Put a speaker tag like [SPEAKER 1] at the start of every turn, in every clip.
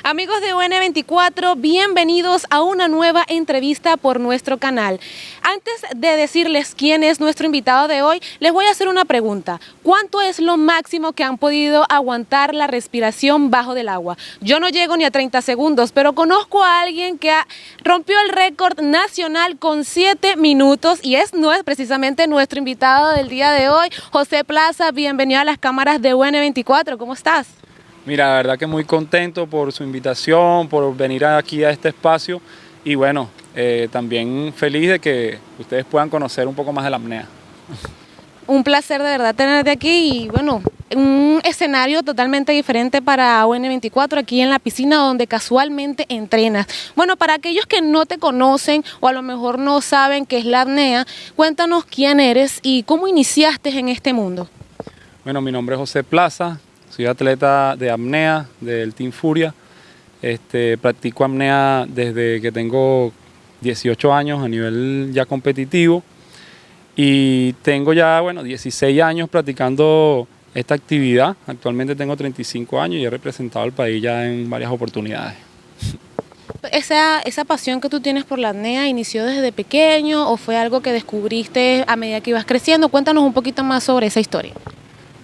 [SPEAKER 1] Amigos de UN24, bienvenidos a una nueva entrevista por nuestro canal. Antes de decirles quién es nuestro invitado de hoy, les voy a hacer una pregunta. ¿Cuánto es lo máximo que han podido aguantar la respiración bajo del agua? Yo no llego ni a 30 segundos, pero conozco a alguien que rompió el récord nacional con 7 minutos y no es precisamente nuestro invitado del día de hoy, José Plaza. Bienvenido a las cámaras de UN24. ¿Cómo estás?
[SPEAKER 2] Mira, la verdad que muy contento por su invitación, por venir aquí a este espacio y bueno, también feliz de que ustedes puedan conocer un poco más de la apnea.
[SPEAKER 1] Un placer de verdad tenerte aquí y bueno, un escenario totalmente diferente para UN24 aquí en la piscina donde casualmente entrenas. Bueno, para aquellos que no te conocen o a lo mejor no saben qué es la apnea, cuéntanos quién eres y cómo iniciaste en este mundo.
[SPEAKER 2] Bueno, mi nombre es José Plaza. Soy atleta de apnea del Team Furia. Practico apnea desde que tengo 18 años a nivel ya competitivo y tengo ya 16 años practicando esta actividad. Actualmente tengo 35 años y he representado al país ya en varias oportunidades.
[SPEAKER 1] ¿Esa pasión que tú tienes por la apnea inició desde pequeño o fue algo que descubriste a medida que ibas creciendo? Cuéntanos un poquito más sobre esa historia.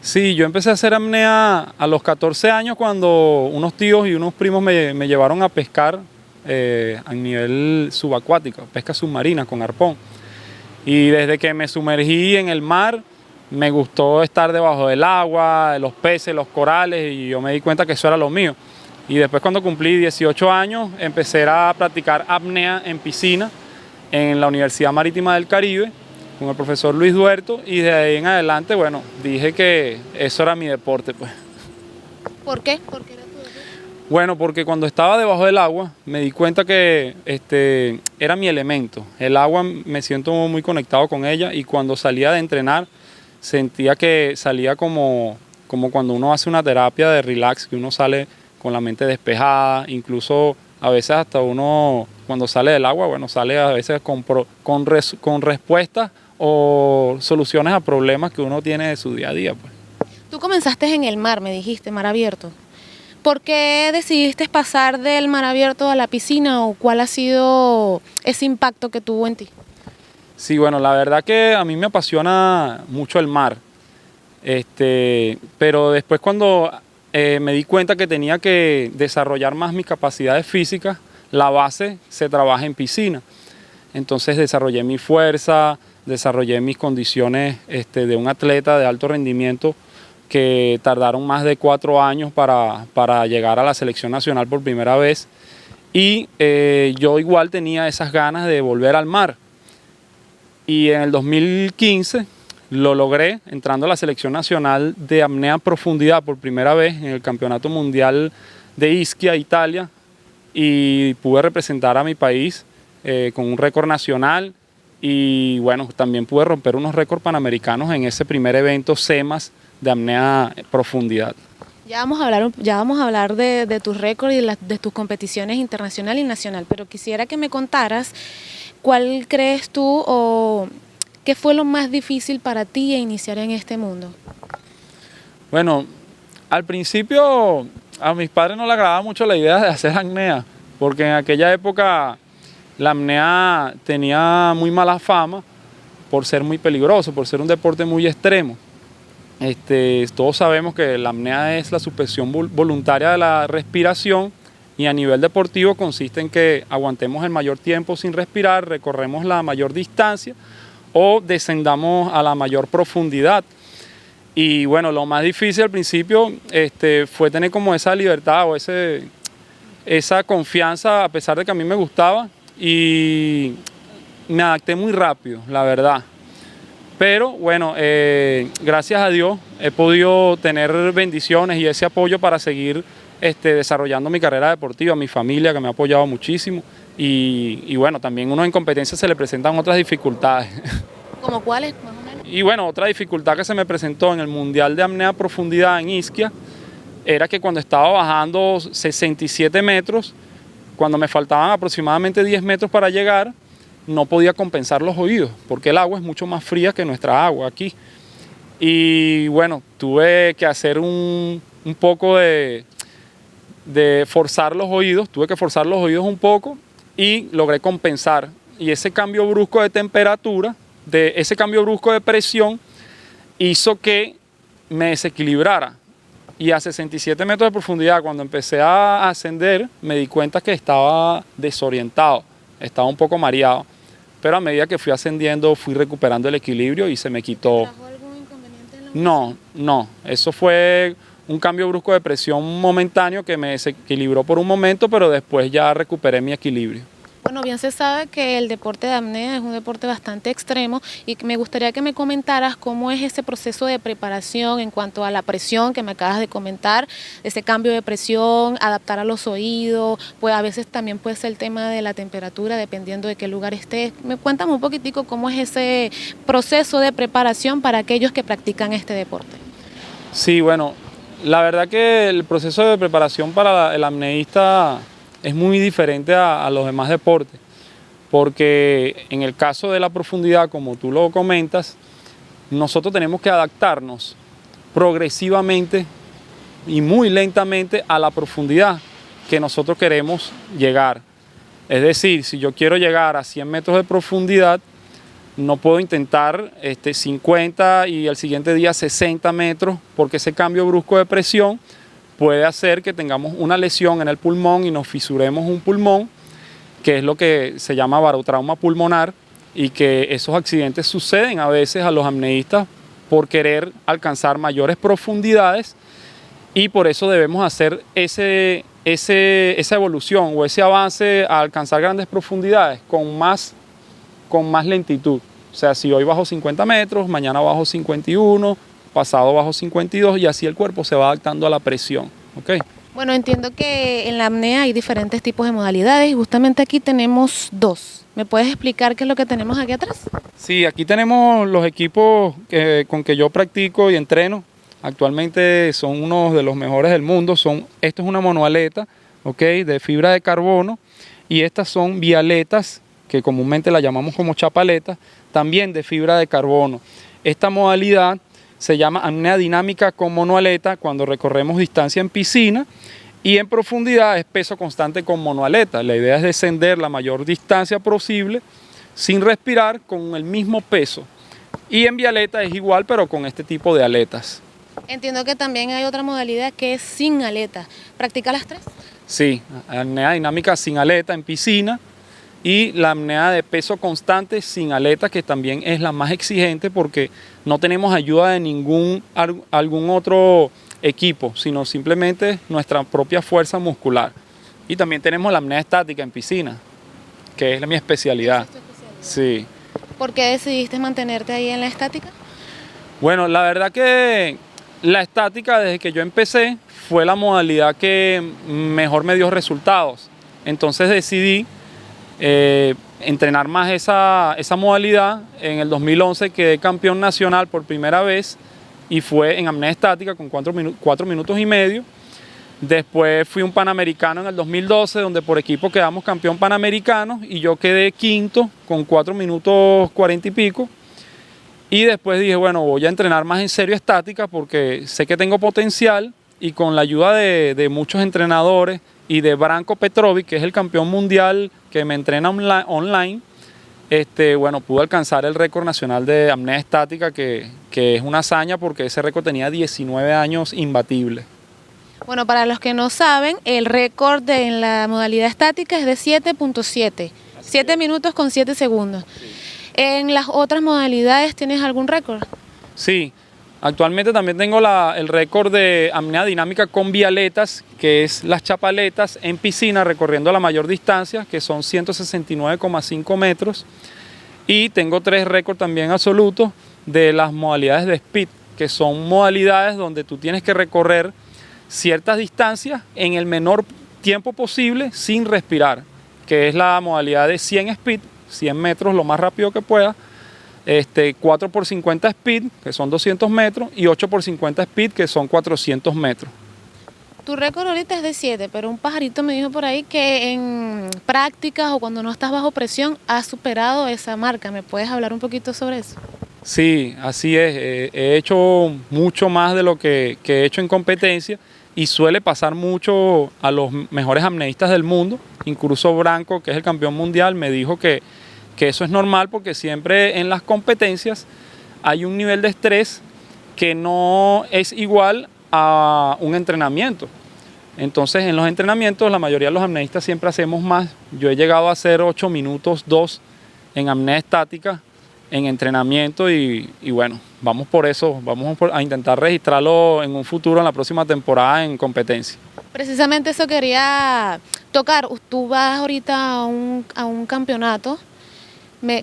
[SPEAKER 2] Sí, yo empecé a hacer apnea a los 14 años cuando unos tíos y unos primos me llevaron a pescar a nivel subacuático, pesca submarina con arpón. Y desde que me sumergí en el mar, me gustó estar debajo del agua, los peces, los corales, y yo me di cuenta que eso era lo mío. Y después cuando cumplí 18 años, empecé a practicar apnea en piscina en la Universidad Marítima del Caribe, con el profesor Luis Duerto, y de ahí en adelante, bueno, dije que eso era mi deporte, pues.
[SPEAKER 1] ¿Por qué? ¿Por qué era tu deporte?
[SPEAKER 2] Bueno, porque cuando estaba debajo del agua, me di cuenta que era mi elemento. El agua me siento muy conectado con ella y cuando salía de entrenar, sentía que salía como cuando uno hace una terapia de relax, que uno sale con la mente despejada, incluso a veces hasta uno, cuando sale del agua, bueno, sale a veces con respuestas o soluciones a problemas que uno tiene de su día a día, pues.
[SPEAKER 1] Tú comenzaste en el mar, me dijiste, mar abierto. ¿Por qué decidiste pasar del mar abierto a la piscina o cuál ha sido ese impacto que tuvo en ti?
[SPEAKER 2] Sí, bueno, la verdad que a mí me apasiona mucho el mar, pero después cuando me di cuenta que tenía que desarrollar más mis capacidades físicas, la base se trabaja en piscina. Entonces desarrollé mi fuerza, desarrollé mis condiciones de un atleta de alto rendimiento que tardaron más de 4 años para llegar a la selección nacional por primera vez. Y yo igual tenía esas ganas de volver al mar. Y en el 2015 lo logré entrando a la selección nacional de apnea en profundidad por primera vez en el Campeonato Mundial de Ischia, Italia. Y pude representar a mi país con un récord nacional y bueno, también pude romper unos récords panamericanos en ese primer evento CEMAS de apnea en profundidad.
[SPEAKER 1] Ya vamos a hablar de tus récords y de tus competiciones internacional y nacional, pero quisiera que me contaras cuál crees tú o qué fue lo más difícil para ti iniciar en este mundo.
[SPEAKER 2] Bueno, al principio a mis padres no les agradaba mucho la idea de hacer apnea, porque en aquella época la apnea tenía muy mala fama por ser muy peligroso, por ser un deporte muy extremo. Todos sabemos que la apnea es la suspensión voluntaria de la respiración y a nivel deportivo consiste en que aguantemos el mayor tiempo sin respirar, recorremos la mayor distancia o descendamos a la mayor profundidad. Y bueno, lo más difícil al principio fue tener como esa libertad o esa confianza, a pesar de que a mí me gustaba, y me adapté muy rápido, la verdad. Pero bueno, gracias a Dios he podido tener bendiciones y ese apoyo para seguir desarrollando mi carrera deportiva, mi familia que me ha apoyado muchísimo y bueno, también uno en competencia se le presentan otras dificultades.
[SPEAKER 1] ¿Cómo cuáles, más o menos?
[SPEAKER 2] Y bueno, otra dificultad que se me presentó en el Mundial de Apnea Profundidad en Ischia era que cuando estaba bajando 67 metros, cuando me faltaban aproximadamente 10 metros para llegar, no podía compensar los oídos, porque el agua es mucho más fría que nuestra agua aquí. Y bueno, tuve que hacer un poco de de forzar los oídos, tuve que forzar los oídos un poco y logré compensar. Y ese cambio brusco de temperatura, ese cambio brusco de presión, hizo que me desequilibrara. Y a 67 metros de profundidad, cuando empecé a ascender, me di cuenta que estaba desorientado, estaba un poco mareado. Pero a medida que fui ascendiendo, fui recuperando el equilibrio y se me quitó.
[SPEAKER 1] ¿Trajo algún inconveniente en la
[SPEAKER 2] No, eso fue un cambio brusco de presión momentáneo que me desequilibró por un momento, pero después ya recuperé mi equilibrio.
[SPEAKER 1] Bueno, bien se sabe que el deporte de apnea es un deporte bastante extremo y me gustaría que me comentaras cómo es ese proceso de preparación en cuanto a la presión que me acabas de comentar, ese cambio de presión, adaptar a los oídos, pues a veces también puede ser el tema de la temperatura dependiendo de qué lugar estés. Cuéntame un poquitico cómo es ese proceso de preparación para aquellos que practican este deporte.
[SPEAKER 2] Sí, bueno, la verdad que el proceso de preparación para el apneísta es muy diferente a los demás deportes, porque en el caso de la profundidad, como tú lo comentas, nosotros tenemos que adaptarnos progresivamente y muy lentamente a la profundidad que nosotros queremos llegar. Es decir, si yo quiero llegar a 100 metros de profundidad, no puedo intentar 50 y al siguiente día 60 metros, porque ese cambio brusco de presión puede hacer que tengamos una lesión en el pulmón y nos fisuremos un pulmón, que es lo que se llama barotrauma pulmonar, y que esos accidentes suceden a veces a los apneístas por querer alcanzar mayores profundidades, y por eso debemos hacer esa evolución o ese avance a alcanzar grandes profundidades con más lentitud. O sea, si hoy bajo 50 metros, mañana bajo 51, pasado bajo 52 y así el cuerpo se va adaptando a la presión. ¿Okay?
[SPEAKER 1] Bueno, entiendo que en la apnea hay diferentes tipos de modalidades y justamente aquí tenemos dos. ¿Me puedes explicar qué es lo que tenemos aquí atrás?
[SPEAKER 2] Sí, aquí tenemos los equipos con que yo practico y entreno. Actualmente son unos de los mejores del mundo. Esto es una monoaleta, ¿okay? De fibra de carbono, y estas son bialetas, que comúnmente la llamamos como chapaletas, también de fibra de carbono. Esta modalidad se llama apnea dinámica con monoaleta cuando recorremos distancia en piscina, y en profundidad es peso constante con monoaleta. La idea es descender la mayor distancia posible sin respirar con el mismo peso. Y en bialeta es igual, pero con este tipo de aletas.
[SPEAKER 1] Entiendo que también hay otra modalidad que es sin aleta. ¿Practica las tres?
[SPEAKER 2] Sí, apnea dinámica sin aleta en piscina, y la apnea de peso constante sin aleta, que también es la más exigente porque no tenemos ayuda de algún otro equipo, sino simplemente nuestra propia fuerza muscular. Y también tenemos la apnea estática en piscina, que es mi especialidad.
[SPEAKER 1] ¿Esa es tu especialidad?
[SPEAKER 2] Sí.
[SPEAKER 1] ¿Por qué decidiste mantenerte ahí en la estática?
[SPEAKER 2] Bueno, la verdad que la estática, desde que yo empecé, fue la modalidad que mejor me dio resultados. Entonces decidí entrenar más esa modalidad. En el 2011 quedé campeón nacional por primera vez y fue en apnea estática con 4 minutos y medio. Después fui un panamericano en el 2012 donde por equipo quedamos campeón panamericano y yo quedé quinto con 4 minutos 40 y pico. Y después dije, bueno, voy a entrenar más en serio estática porque sé que tengo potencial, y con la ayuda de muchos entrenadores y de Branko Petrovic, que es el campeón mundial que me entrena online, bueno, pude alcanzar el récord nacional de apnea estática, que es una hazaña porque ese récord tenía 19 años imbatible.
[SPEAKER 1] Bueno, para los que no saben, el récord en la modalidad estática es de 7.7, 7 minutos con 7 segundos. Sí. ¿En las otras modalidades tienes algún récord? Sí.
[SPEAKER 2] Actualmente también tengo el récord de apnea dinámica con bialetas, que es las chapaletas en piscina recorriendo la mayor distancia, que son 169,5 metros. Y tengo 3 récords también absolutos de las modalidades de speed, que son modalidades donde tú tienes que recorrer ciertas distancias en el menor tiempo posible sin respirar, que es la modalidad de 100 speed, 100 metros lo más rápido que pueda. 4x50 speed, que son 200 metros, y 8x50 speed, que son 400 metros.
[SPEAKER 1] Tu récord ahorita es de 7, pero un pajarito me dijo por ahí que en prácticas o cuando no estás bajo presión has superado esa marca. ¿Me puedes hablar un poquito sobre eso?
[SPEAKER 2] Sí, así es. He hecho mucho más de lo que he hecho en competencia, y suele pasar mucho a los mejores apneístas del mundo. Incluso Branco, que es el campeón mundial, me dijo que eso es normal porque siempre en las competencias hay un nivel de estrés que no es igual a un entrenamiento. Entonces en los entrenamientos la mayoría de los apneístas siempre hacemos más. Yo he llegado a hacer 8 minutos 2 en apnea estática en entrenamiento y bueno, vamos por eso, a intentar registrarlo en un futuro, en la próxima temporada en competencia.
[SPEAKER 1] Precisamente eso quería tocar. Tú vas ahorita a un campeonato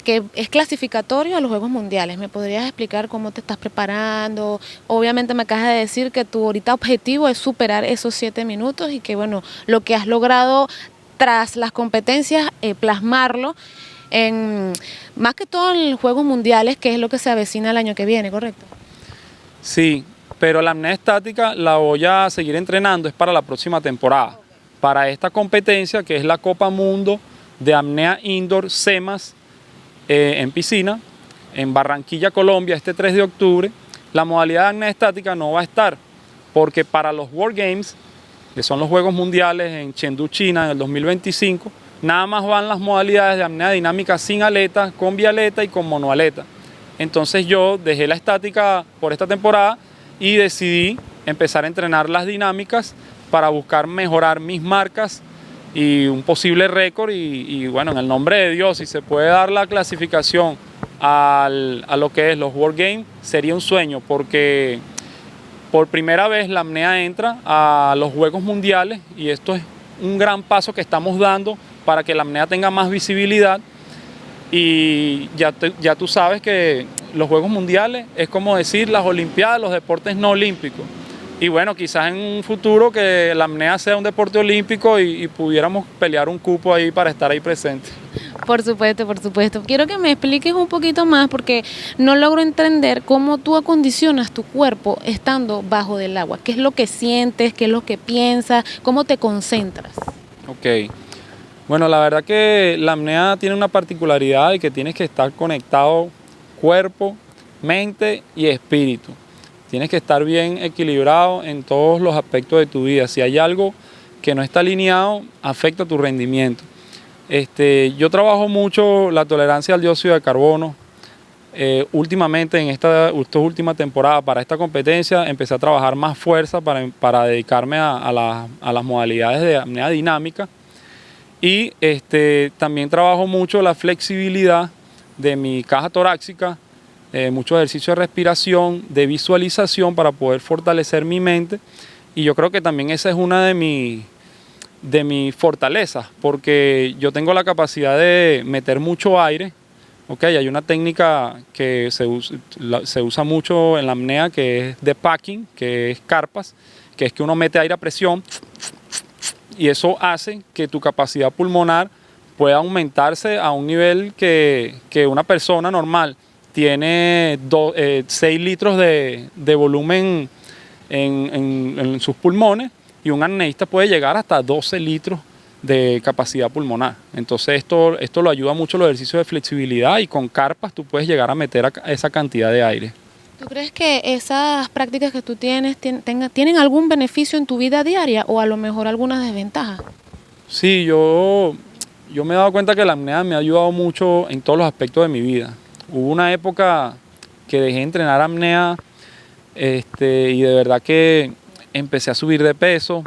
[SPEAKER 1] que es clasificatorio a los Juegos Mundiales. ¿Me podrías explicar cómo te estás preparando? Obviamente me acabas de decir que tu ahorita objetivo es superar esos 7 minutos y que bueno, lo que has logrado tras las competencias, plasmarlo en más que todo en los Juegos Mundiales, que es lo que se avecina el año que viene, ¿correcto?
[SPEAKER 2] Sí, pero la apnea estática la voy a seguir entrenando, es para la próxima temporada. Para esta competencia, que es la Copa Mundo de Apnea Indoor CEMAS en piscina, en Barranquilla, Colombia, este 3 de octubre, la modalidad de apnea estática no va a estar, porque para los World Games, que son los Juegos Mundiales en Chengdu, China, en el 2025, nada más van las modalidades de apnea dinámica sin aleta, con bialeta y con monoaleta. Entonces yo dejé la estática por esta temporada y decidí empezar a entrenar las dinámicas para buscar mejorar mis marcas y un posible récord y bueno, en el nombre de Dios, si se puede dar la clasificación a lo que es los World Games, sería un sueño porque por primera vez la apnea entra a los Juegos Mundiales y esto es un gran paso que estamos dando para que la apnea tenga más visibilidad y ya tú sabes que los Juegos Mundiales es como decir las Olimpiadas, los deportes no olímpicos. Y bueno, quizás en un futuro que la apnea sea un deporte olímpico y pudiéramos pelear un cupo ahí para estar ahí presente.
[SPEAKER 1] Por supuesto, por supuesto. Quiero que me expliques un poquito más porque no logro entender cómo tú acondicionas tu cuerpo estando bajo del agua. ¿Qué es lo que sientes? ¿Qué es lo que piensas? ¿Cómo te concentras?
[SPEAKER 2] Ok. Bueno, la verdad que la apnea tiene una particularidad de que tienes que estar conectado cuerpo, mente y espíritu. Tienes que estar bien equilibrado en todos los aspectos de tu vida. Si hay algo que no está alineado, afecta tu rendimiento. Yo trabajo mucho la tolerancia al dióxido de carbono. Últimamente, en esta última temporada, para esta competencia, empecé a trabajar más fuerza para dedicarme a las modalidades de apnea dinámica. Y también trabajo mucho la flexibilidad de mi caja torácica, muchos ejercicios de respiración, de visualización para poder fortalecer mi mente. Y yo creo que también esa es una de mis fortalezas, porque yo tengo la capacidad de meter mucho aire. Okay, hay una técnica que se usa mucho en la apnea que es de packing, que es carpas, que es que uno mete aire a presión y eso hace que tu capacidad pulmonar pueda aumentarse a un nivel que una persona normal tiene 6 litros de volumen en sus pulmones y un apneísta puede llegar hasta 12 litros de capacidad pulmonar. Entonces esto lo ayuda mucho los ejercicios de flexibilidad y con carpas tú puedes llegar a meter esa cantidad de aire.
[SPEAKER 1] ¿Tú crees que esas prácticas que tú tienes tienen algún beneficio en tu vida diaria o a lo mejor alguna desventaja?
[SPEAKER 2] Sí, yo me he dado cuenta que la apnea me ha ayudado mucho en todos los aspectos de mi vida. Hubo una época que dejé de entrenar apnea y de verdad que empecé a subir de peso,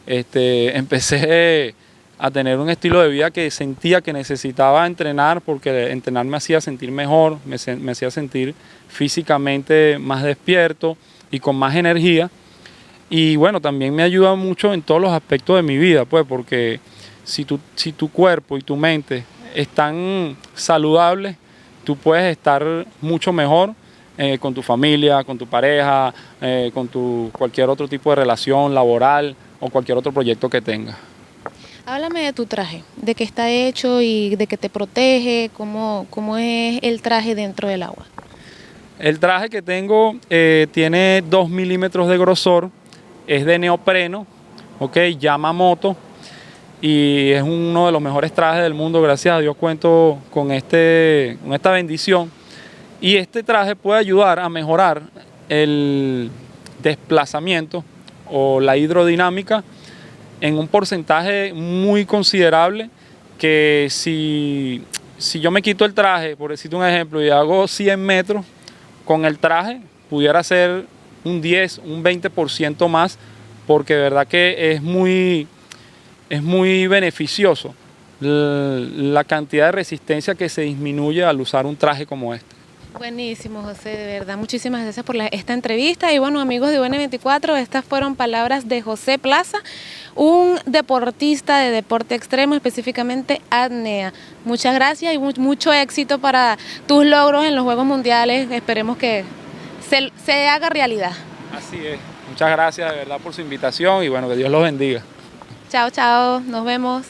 [SPEAKER 2] empecé a tener un estilo de vida que sentía que necesitaba entrenar porque entrenar me hacía sentir mejor, me hacía sentir físicamente más despierto y con más energía. Y bueno, también me ayuda mucho en todos los aspectos de mi vida, pues porque si tu cuerpo y tu mente están saludables, tú puedes estar mucho mejor con tu familia, con tu pareja, con cualquier otro tipo de relación laboral o cualquier otro proyecto que tengas.
[SPEAKER 1] Háblame de tu traje, de qué está hecho y de qué te protege, cómo es el traje dentro del agua.
[SPEAKER 2] El traje que tengo tiene 2 milímetros de grosor, es de neopreno, Yamamoto, y es uno de los mejores trajes del mundo. Gracias a Dios cuento con esta bendición. Y este traje puede ayudar a mejorar el desplazamiento o la hidrodinámica en un porcentaje muy considerable, que si yo me quito el traje, por decirte un ejemplo, y hago 100 metros, con el traje pudiera ser un 10, un 20% más, porque de verdad que es muy beneficioso la cantidad de resistencia que se disminuye al usar un traje como este.
[SPEAKER 1] Buenísimo, José, de verdad. Muchísimas gracias por esta entrevista. Y bueno, amigos de UN24, estas fueron palabras de José Plaza, un deportista de deporte extremo, específicamente apnea. Muchas gracias y mucho éxito para tus logros en los Juegos Mundiales. Esperemos que se haga realidad.
[SPEAKER 2] Así es. Muchas gracias de verdad por su invitación y bueno, que Dios los bendiga.
[SPEAKER 1] Chao, chao. Nos vemos.